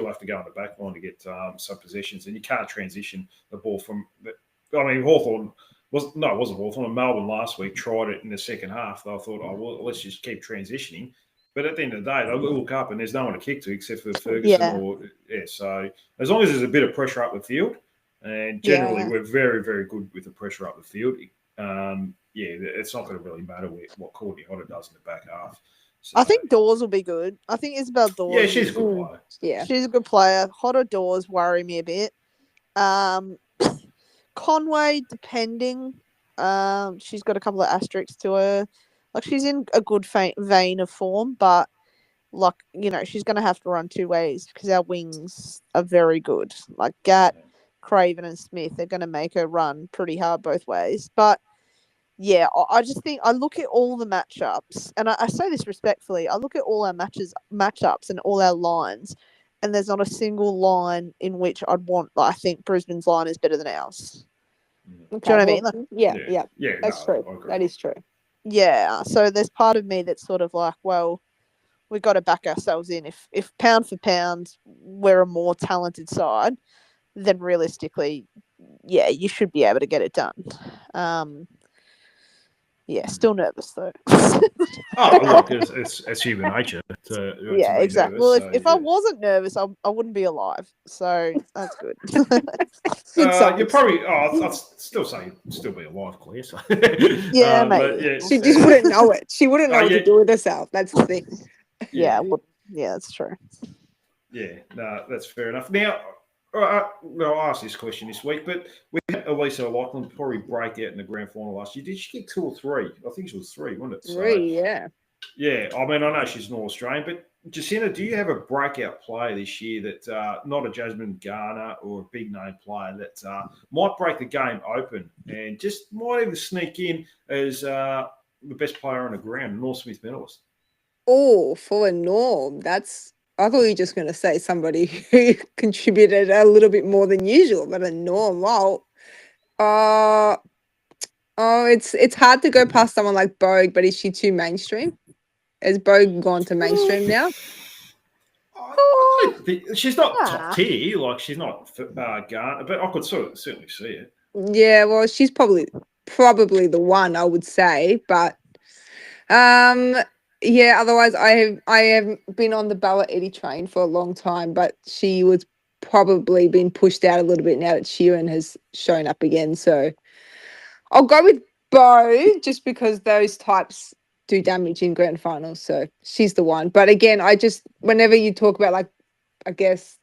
have to go on the back line to get some possessions, and you can't transition the ball from. Hawthorn. It wasn't Hawthorn. Melbourne last week tried it in the second half. They thought, let's just keep transitioning. But at the end of the day, they look up and there's no one to kick to except for Ferguson. So as long as there's a bit of pressure up the field, and generally we're very, very good with the pressure up the field. It's not going to really matter what Courtney Hodder does in the back half. So, I think Dawes will be good. I think Isabel Dawes. yeah, she's a good player. Yeah. She's a good player. Hodder Dawes worry me a bit. Conway, depending. She's got a couple of asterisks to her. Like, she's in a good vein of form, but like, she's going to have to run two ways because our wings are very good. Like Gat, Craven, and Smith are going to make her run pretty hard both ways. But yeah, I just think I look at all the matchups, and I say this respectfully. I look at all our matchups, and all our lines, and there's not a single line in which I'd want. Like, I think Brisbane's line is better than ours. Okay, Do you know what I mean? Like, yeah. That's true. That is true. yeah. So there's part of me that's sort of like, well, we've got to back ourselves in. If pound for pound we're a more talented side, then realistically, yeah, you should be able to get it done. Yeah, still nervous though. Oh, look, it's human nature. Yeah, exactly. Nervous, well, if I wasn't nervous, I wouldn't be alive. So that's good. you probably. I'd still say you'd still be alive, Claire. So. Yeah, maybe. But, yeah, She just wouldn't know it. She wouldn't know what to do with herself. That's the thing. Yeah, that's true. Yeah, no, that's fair enough. Now, I'll ask this question this week, but we had Elisa O'Loughlin probably break out in the grand final last year. Did she get 2 or 3? I think she was 3, wasn't it? Three, yeah. Yeah, I mean, I know she's an All-Australian, but Jacinta, do you have a breakout player this year that not a Jasmine Garner or a big-name player that might break the game open and just might even sneak in as the best player on the ground, Norm Smith medalist? Oh, for a Norm, I thought you were just going to say somebody who contributed a little bit more than usual, but a Norm, wow. It's hard to go past someone like Bogue, but is she too mainstream? Has Bogue gone to mainstream now? She's not top tier, like she's not Garner, but I could certainly see it. Yeah, well, she's probably the one, I would say, but yeah, otherwise I have been on the Bella Eddie train for a long time, but she was probably been pushed out a little bit now that Sheeran has shown up again. So I'll go with Bo just because those types do damage in grand finals. So she's the one. But again, whenever you talk about I guess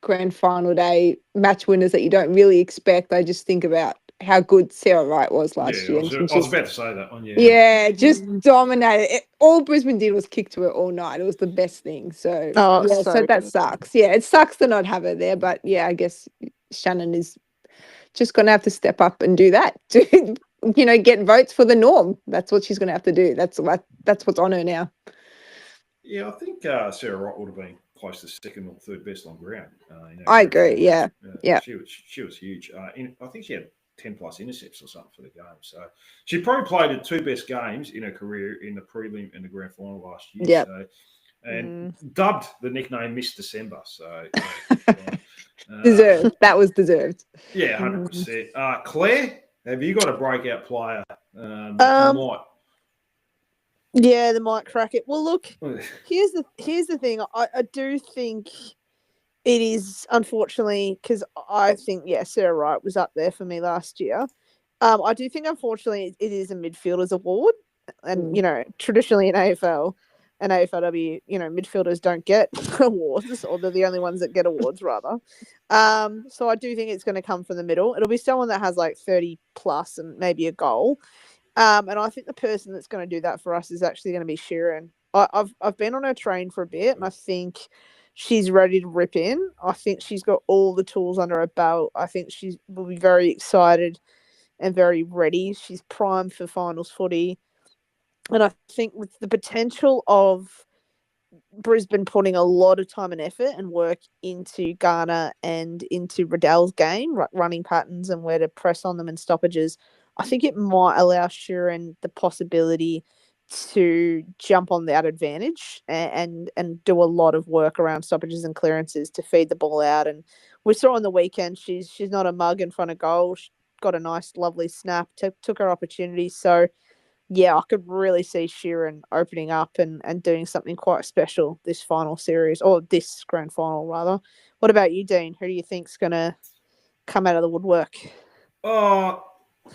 grand final day match winners that you don't really expect, I just think about how good Sarah Wright was last year. I was about to say that one. Yeah, just dominated. All Brisbane did was kick to her all night. It was the best thing. So, so that sucks. Yeah, it sucks to not have her there. But yeah, I guess Shannon is just going to have to step up and do that to, get votes for the Norm. That's what she's going to have to do. That's what's on her now. Yeah, I think Sarah Wright would have been close to second or third best on ground. I agree. Yeah. She was huge. I think she had 10 plus intercepts or something for the game. So she probably played her 2 best games in her career in the prelim and the grand final last year. Yeah. So, and dubbed the nickname Miss December. So deserved. That was deserved. Yeah, 100%. Claire, have you got a breakout player? Might? Yeah, they might crack it. Well, look, here's the thing. I do think it is, unfortunately, because I think, Sarah Wright was up there for me last year. I do think, unfortunately, it is a midfielders award. And, traditionally in AFL and AFLW, midfielders don't get awards, or they're the only ones that get awards, rather. So I do think it's going to come from the middle. It'll be someone that has 30 plus and maybe a goal. And I think the person that's going to do that for us is actually going to be Sheeran. I've been on her train for a bit, and I think she's ready to rip in. I think she's got all the tools under her belt. I think she will be very excited and very ready. She's primed for finals footy. And I think with the potential of Brisbane putting a lot of time and effort and work into Garner and into Riddell's game, running patterns and where to press on them and stoppages, I think it might allow Sheeran the possibility to jump on that advantage and do a lot of work around stoppages and clearances to feed the ball out. And we saw on the weekend she's not a mug in front of goal. She got a nice, lovely snap, took her opportunity. So, yeah, I could really see Sheeran opening up and doing something quite special this final series, or this grand final, rather. What about you, Dean? Who do you think's going to come out of the woodwork?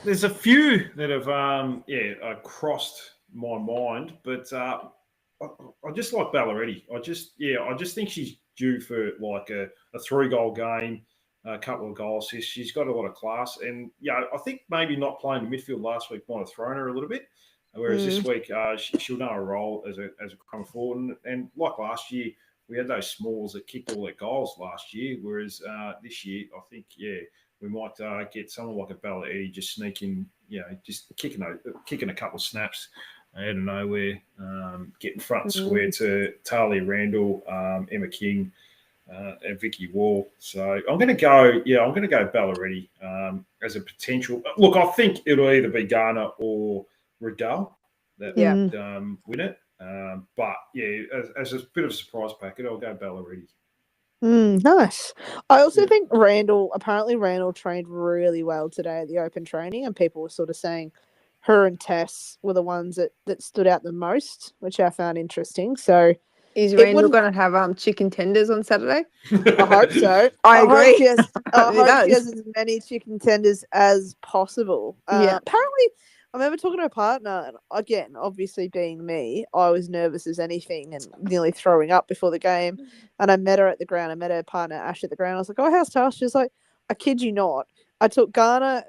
There's a few that have crossed my mind, but I just like Balleretti. I just think she's due for like a 3-goal game, a couple of goal assists. She's got a lot of class, and I think maybe not playing the midfield last week might have thrown her a little bit. Whereas this week, she'll know a role as a crummer forward, and like last year, we had those smalls that kicked all their goals last year. Whereas this year, I think we might get someone like a Balleretti just sneaking, just kicking a couple of snaps out of nowhere, getting front and square to Talia Randall, Emma King, and Vicky Wall. So I'm going to go Balleretti as a potential. Look, I think it'll either be Garner or Riddell that would win it. But as a bit of a surprise packet, I'll go Balleretti. Nice. I also think Randall trained really well today at the open training, and people were sort of saying her and Tess were the ones that stood out the most, which I found interesting. So is Randall going to have chicken tenders on Saturday? I hope so. I agree. I hope she has as many chicken tenders as possible. Apparently, I remember talking to a partner, and again, obviously being me, I was nervous as anything and nearly throwing up before the game. And I met her at the ground. I met her partner, Ash, at the ground. I was like, "Oh, how's Tash?" She's like, "I kid you not. I took Garner,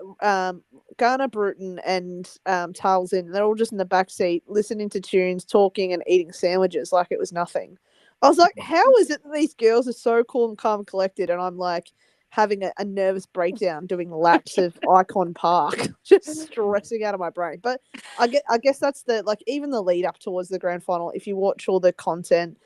Bruton, and Tales in. They're all just in the back seat, listening to tunes, talking, and eating sandwiches like it was nothing." I was like, "How is it that these girls are so cool and calm, and collected, and I'm like having a nervous breakdown doing laps of Icon Park, just stressing out of my brain?" But I guess that's even the lead up towards the grand final. If you watch all the content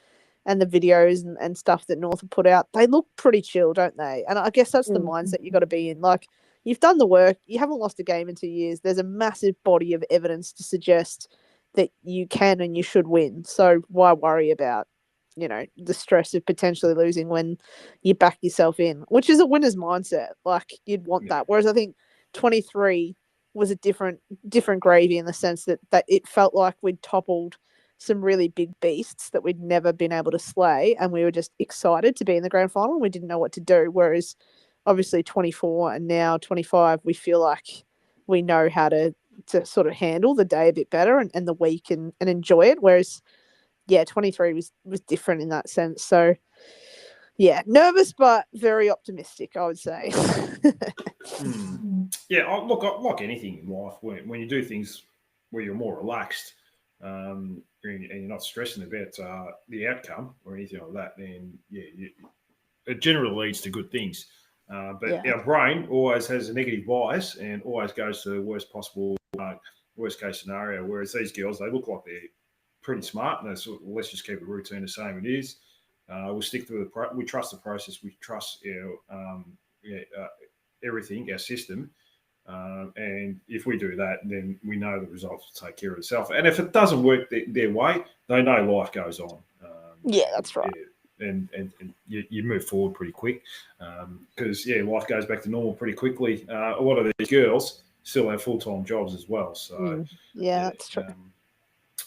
and the videos and stuff that North have put out, they look pretty chill, don't they? And I guess that's the mindset you got to be in. Like, you've done the work. You haven't lost a game in 2 years. There's a massive body of evidence to suggest that you can and you should win. So why worry about, the stress of potentially losing when you back yourself in, which is a winner's mindset. Like, you'd want that. Whereas I think 23 was a different gravy in the sense that it felt like we'd toppled some really big beasts that we'd never been able to slay, and we were just excited to be in the grand final, and we didn't know what to do. Whereas obviously 24 and now 25, we feel like we know how to sort of handle the day a bit better and the week and enjoy it. Whereas 23 was different in that sense. So nervous but very optimistic, I would say. Look, like anything in life, when you do things where you're more relaxed, and you're not stressing about the outcome or anything like that, then it generally leads to good things. But our brain always has a negative bias and always goes to the worst possible, worst case scenario. Whereas these girls, they look like they're pretty smart, and they're sort of, let's just keep the routine the same it is. We'll stick to we trust the process. We trust our everything, our system. And if we do that, then we know the results will take care of itself. And if it doesn't work their way, they know life goes on. That's right. And you move forward pretty quick because, life goes back to normal pretty quickly. A lot of these girls still have full-time jobs as well. So that's true.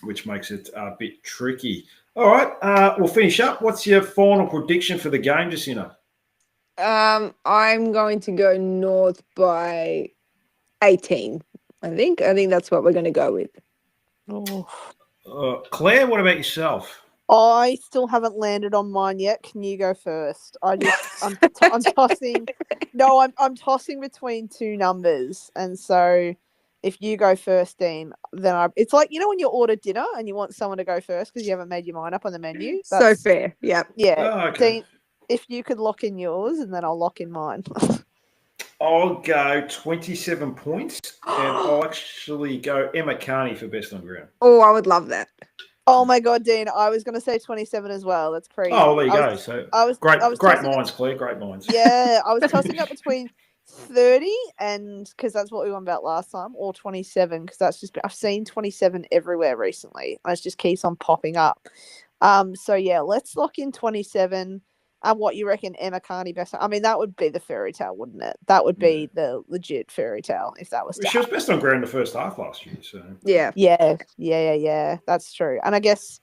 Which makes it a bit tricky. All right, we'll finish up. What's your final prediction for the game, Jacinta? I'm going to go North by 18. I think that's what we're going to go with. Claire, what about yourself? I still haven't landed on mine yet. Can you go first? I'm tossing. No, I'm tossing between two numbers, and so if you go first, Dean, then it's like, when you order dinner and you want someone to go first because you haven't made your mind up on the menu. So fair. Yep. Yeah. Oh, okay. Dean, if you could lock in yours, and then I'll lock in mine. I'll go 27 points, and I'll actually go Emma Carney for best on ground. Oh, I would love that. Oh my God, Dean! I was going to say 27 as well. That's crazy. Oh, there you go. Great minds, Claire. Great minds. Yeah, I was tossing up between 30 and because that's what we won about last time, or 27 because I've seen 27 everywhere recently. And it just keeps on popping up. So let's lock in 27. And what you reckon, Emma Carney best? I mean, that would be the fairy tale, wouldn't it? That would be the legit fairy tale if that was. She was best on ground the first half last year. So yeah. That's true. And I guess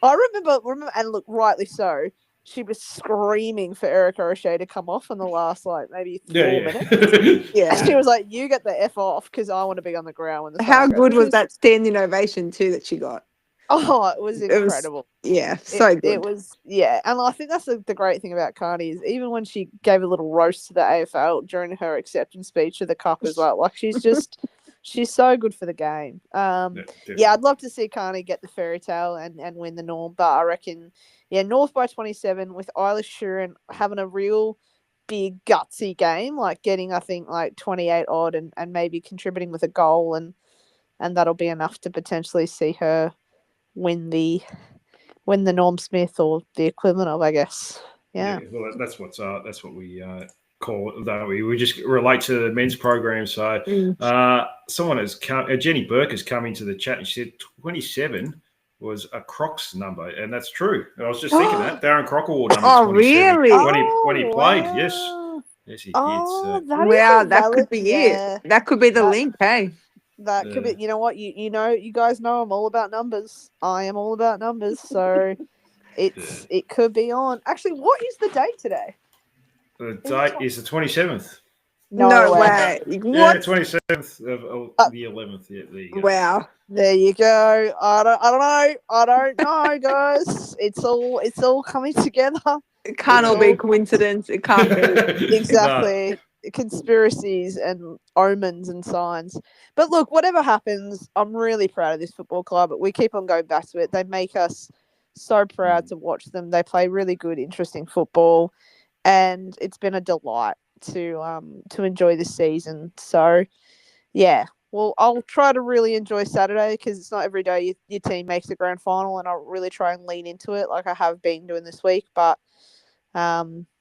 I remember, and look, rightly so. She was screaming for Erica O'Shea to come off in the last maybe 4 minutes. Yeah, she was like, "You get the F off because I want to be on the ground." When how good was that standing ovation too that she got? Oh, it was It was, incredible. so good. It was, yeah. And I think that's the great thing about Carney is even when she gave a little roast to the AFL during her acceptance speech of the cup as well, like she's so good for the game. Yeah, I'd love to see Carney get the fairy tale and win the Norm, but I reckon, yeah, North by 27 with Eilish Shurin having a real big gutsy game, like getting, I think, like 28 odd and maybe contributing with a goal, and that'll be enough to potentially see her win the Norm Smith or the equivalent of, I guess. Yeah. Well, that's what we call it, don't we? We just relate to the men's program. So someone has come, Jenny Burke has come into the chat and she said 27 was a Crocs number, and that's true. I was just thinking that Darren Crocker wore number 27 really? when he played. Yes, he did. So. That could be it. That could be the link. Hey. That could be. You know what? You know, you guys know I'm all about numbers. I am all about numbers. So it could be on. Actually, what is the date today? The date is the 27th. No way. Yeah, 27th of the 11th. Yeah, there you go. Wow. There you go. I don't know, guys. It's all coming together. It can't all be coincidence. It can't be. Exactly. No. Conspiracies and omens and signs. But look, whatever happens, I'm really proud of this football club. We keep on going back to it. They make us so proud to watch them. They play really good, interesting football, and it's been a delight to enjoy this season. So, yeah. Well, I'll try to really enjoy Saturday because it's not every day your team makes the grand final, and I'll really try and lean into it like I have been doing this week. But,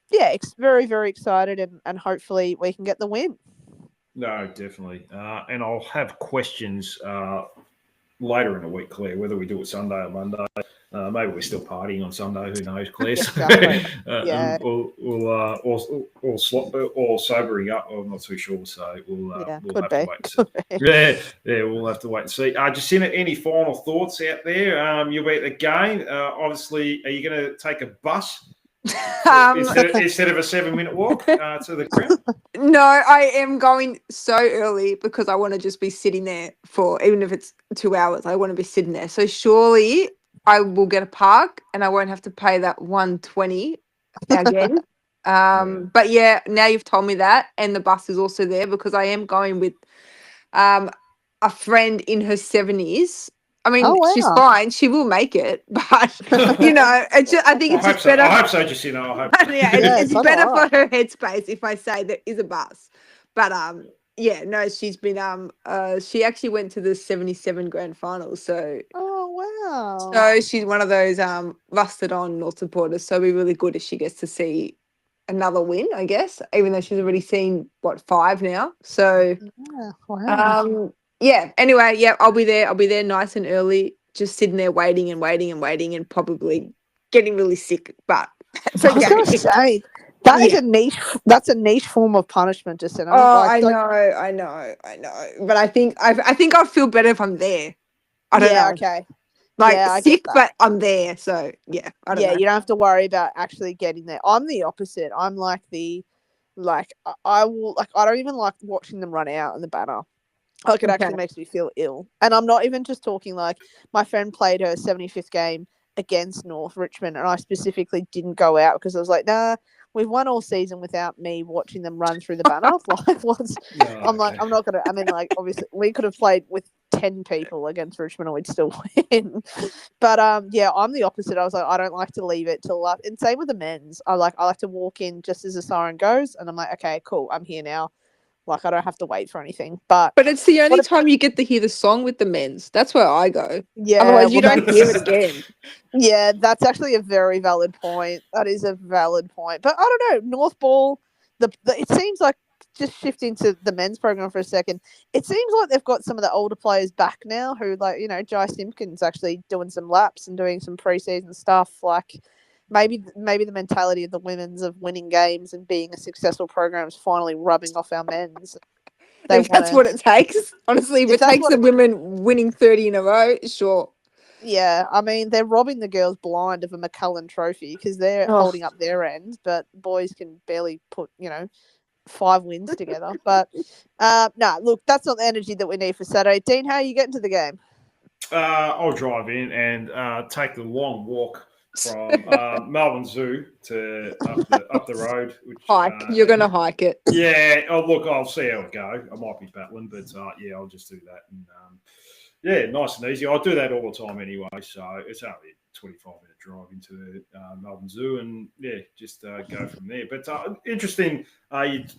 yeah, it's very, very excited, and hopefully we can get the win. No, definitely. And I'll have questions later in the week, Claire, whether we do it Sunday or Monday. Maybe we're still partying on Sunday. Who knows, Claire? Exactly. Yeah. Or sobering up. I'm not too sure. So we'll have to wait and see. Yeah, we'll have to wait and see. Jacinta, any final thoughts out there? You'll be at the game. Obviously, are you going to take a bus? Instead of a 7-minute walk to the ground? No, I am going so early because I want to just be sitting there for, even if it's 2 hours, I want to be sitting there. So surely I will get a park and I won't have to pay that $120 again. But yeah, now you've told me that, and the bus is also there because I am going with a friend in her 70s. I mean, she's fine. She will make it, but you know, I think it's just better. I hope so, Jacinta. I hope. It's better for her headspace if I say there is a bus. But yeah, no, she's been she actually went to the 77 grand final. So so she's one of those rusted on North supporters. So it'll be really good if she gets to see another win, I guess, even though she's already seen 5 now. So yeah, anyway, yeah, I'll be there nice and early, just sitting there waiting and probably getting really sick. But I was going to say, that's a niche form of punishment, Jacinta. I know. But I think I'll feel better if I'm there. I don't know. Okay. Sick, but I'm there. So yeah, I don't know. You don't have to worry about actually getting there. I'm the opposite. I'm I don't even like watching them run out in the banner. Like, it actually makes me feel ill. And I'm not even just talking my friend played her 75th game against North Richmond, and I specifically didn't go out because I was like, nah, we've won all season without me watching them run through the banner. I'm not going to, I mean, obviously we could have played with 10 people against Richmond and we'd still win. But, yeah, I'm the opposite. I was like, I don't like to leave it till and same with the men's. I like to walk in just as the siren goes, and I'm like, okay, cool, I'm here now. I don't have to wait for anything. But it's the only time you get to hear the song with the men's. That's where I go. Yeah. Otherwise, you don't hear it again. Yeah, that's actually a very valid point. That is a valid point. But I don't know. North Ball, it seems like, just shifting to the men's program for a second, it seems like they've got some of the older players back now who, Jai Simpkins actually doing some laps and doing some preseason stuff. Maybe the mentality of the women's of winning games and being a successful program is finally rubbing off our men's. If that's what it takes. Honestly, if it takes the women winning 30 in a row, sure. Yeah, I mean, they're robbing the girls blind of a McCullen trophy because they're holding up their end, but boys can barely put, 5 wins together. But, no, look, that's not the energy that we need for Saturday. Dean, how are you getting to the game? I'll drive in and take the long walk from Melbourne Zoo to up the road. Which Hike. You're going to hike it. yeah. Oh, look, I'll see how it go. I might be battling, but yeah, I'll just do that. And yeah, nice and easy. I do that all the time anyway, so it's only a 25-minute drive into Melbourne Zoo, and yeah, just go from there. But interesting. Like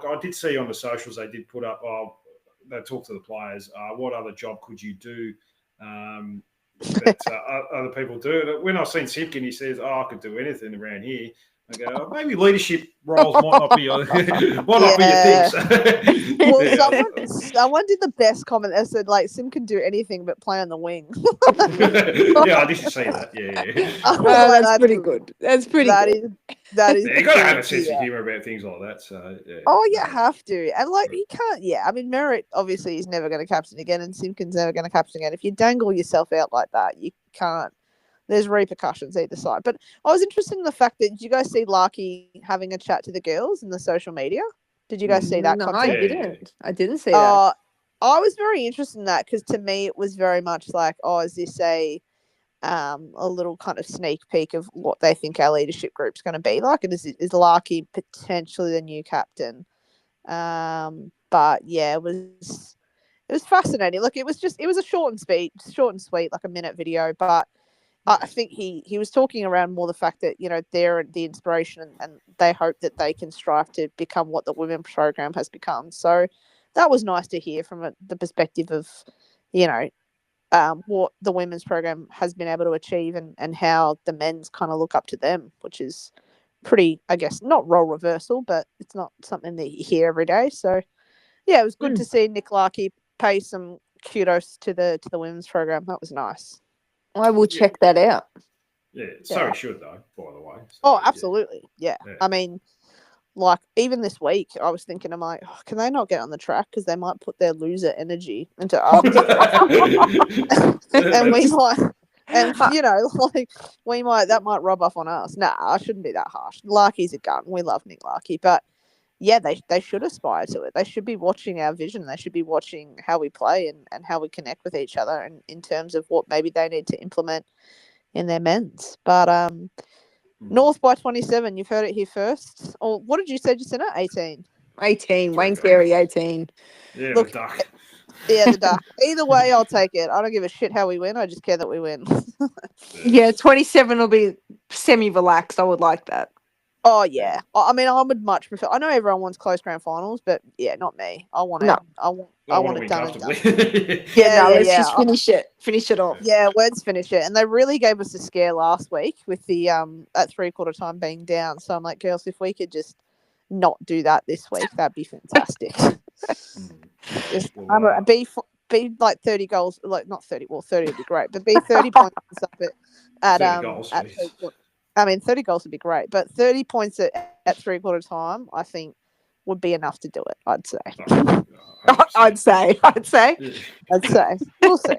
I did see on the socials, they did put up. They talked to the players. What other job could you do? That other people do. When I've seen Simpkin, he says, "Oh, I could do anything around here." I go, oh, maybe leadership roles might not be your thing. Well, someone did the best comment. They said, like, Sim can do anything but play on the wing. Yeah, I did see that. Yeah. That's pretty good. That's pretty good. That is. Yeah, you got to have a sense of humour about things like that. So, yeah. Oh, you have to. And, like, you can't, I mean, Merritt, obviously, is never going to captain again, and Simpkin's never going to captain again. If you dangle yourself out like that, you can't. There's repercussions either side. But I was interested in the fact that, did you guys see Larky having a chat to the girls in the social media? Did you guys see that? No, content? I didn't. I didn't see that. I was very interested in that because to me it was very much like, is this a little kind of sneak peek of what they think our leadership group's going to be like? And is Larky potentially the new captain? But yeah, it was fascinating. Look, it was a short and sweet, like a minute video, but I think he was talking around more the fact that, they're the inspiration and they hope that they can strive to become what the women's program has become. So that was nice to hear from the perspective of, what the women's program has been able to achieve and how the men's kind of look up to them, which is pretty, I guess, not role reversal, but it's not something that you hear every day. So yeah, it was good to see Nick Larky pay some kudos to the women's program. That was nice. I will check that out. Yeah, so he should though, by the way. So, absolutely. Yeah. I mean, like, even this week, I was thinking, I'm like, can they not get on the track? Because they might put their loser energy into us. And we might, that might rub off on us. Nah, I shouldn't be that harsh. Larky's a gun. We love Nick Larky. But yeah, they should aspire to it. They should be watching our vision. They should be watching how we play and how we connect with each other and in terms of what maybe they need to implement in their men's. But North by 27, you've heard it here first. Or what did you say, Jacinta? 18. 18. Wayne Carey, 18. Yeah, look, the duck. Yeah, the duck. Either way, I'll take it. I don't give a shit how we win. I just care that we win. Yeah, 27 will be semi-relaxed. I would like that. Oh, yeah. I mean, I would much prefer. I know everyone wants close grand finals, but yeah, not me. I want it. No. I want it done and done. Let's just finish it. Finish it off. Yeah, let's finish it. And they really gave us a scare last week with the at 3/4 time being down. So I'm like, girls, if we could just not do that this week, that'd be fantastic. Just be like 30 goals, like not 30. Well, 30 would be great, but be 30 points up at 30 goals, at 30 goals would be great, but 30 points at 3/4 time, I think, would be enough to do it. I'd say. I'd say. We'll see.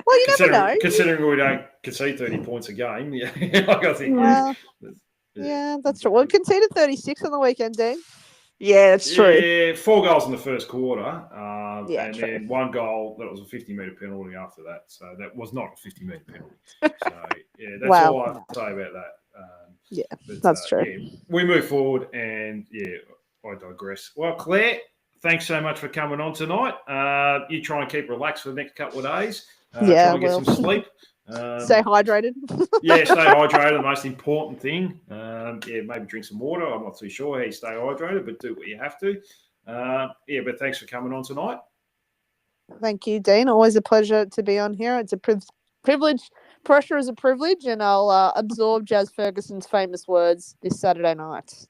Well, you never know. Considering we don't concede 30 points a game, yeah, I think. Yeah, that's true. Well, we conceded 36 on the weekend, Dean. Yeah, that's true. Yeah, 4 goals in the first quarter, and true. then 1 goal that was a 50-metre penalty after that. So that was not a 50-metre penalty. So yeah, that's all I have to say about that. That's true. Yeah, we move forward, and yeah, I digress. Well, Claire, thanks so much for coming on tonight. You try and keep relaxed for the next couple of days. Try and get some sleep. Stay hydrated. Yeah, stay hydrated. The most important thing. Maybe drink some water. I'm not too sure how you stay hydrated, but do what you have to. But thanks for coming on tonight. Thank you, Dean. Always a pleasure to be on here. It's a privilege. Pressure is a privilege, and I'll absorb Jazz Ferguson's famous words this Saturday night.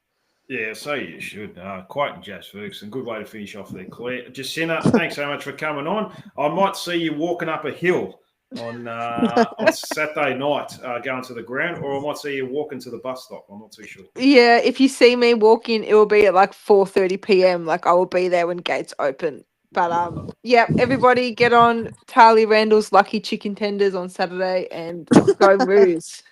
Yeah, so you should. Quite Jazz Ferguson. Good way to finish off there, Claire. Jacinta, thanks so much for coming on. I might see you walking up a hill on Saturday night going to the ground, or I might see you walking to the bus stop. I'm not too sure. Yeah, if you see me walking, it will be at like 4:30 p.m. Like I will be there when gates open. But everybody get on Tarly Randall's Lucky Chicken Tenders on Saturday and go Roos.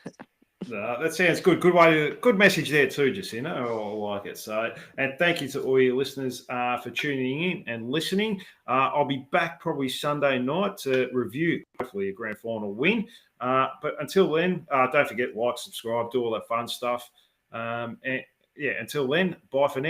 No, that sounds good. Good message there too, Jacinta. I like it. So, and thank you to all your listeners for tuning in and listening. I'll be back probably Sunday night to review, hopefully, a grand final win. But until then, don't forget, like, subscribe, do all that fun stuff. And yeah, until then, bye for now.